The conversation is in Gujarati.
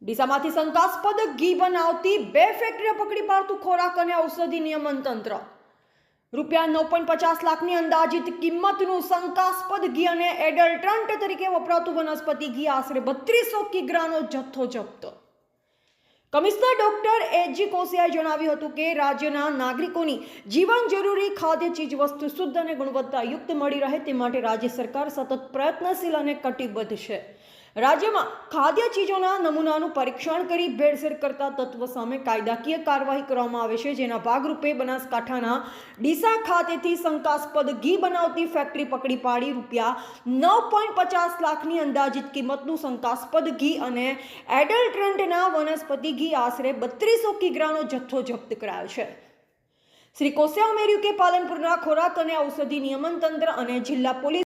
ડીસામાંથી શંકાસ્પદ ઘી બનાવતી 2 ફેક્ટરીઓ પકડી પાડતું ખોરાક અને ઔષધિ નિયમન તંત્ર. રૂપિયા 9.50 લાખની અંદાજિત કિંમતનું શંકાસ્પદ ઘી અને એડલ્ટરન્ટ તરીકે વપરાતું વનસ્પતિ ઘી આશરે 3200 કિગ્રાનો જથ્થો જપ્ત. કમિશનર ડોક્ટર એજી કોશિયાએ જણાવ્યું હતું કે રાજ્યના નાગરિકોની જીવન જરૂરી ખાદ્ય ચીજવસ્તુ શુદ્ધ અને ગુણવત્તાયુક્ત મળી રહે તે માટે રાજ્ય સરકાર સતત પ્રયત્નશીલ અને કટિબદ્ધ છે. રાજ્યમાં ખાદ્ય ચીજોના નમૂનાનું પરીક્ષણ કરી ભેળસેળ કરતા તત્વો સામે કાયદાકીય કાર્યવાહી કરવામાં આવે છે, જેના ભાગરૂપે બનાસકાંઠાના ડીસા ખાતેથી શંકાસ્પદ ઘી બનાવતી ફેક્ટરી પકડી પાડી રૂપિયા 9.50 લાખની અંદાજિત કિંમતનું શંકાસ્પદ ઘી અને એડલ્ટરન્ટના વનસ્પતિ ઘી આશરે 3200 કિગ્રાનો જથ્થો જપ્ત કરાયો છે. શ્રી કોશિયાએ ઉમેર્યું કે પાલનપુરના ખોરાક અને ઔષધિ નિયમન તંત્ર અને જિલ્લા પોલીસ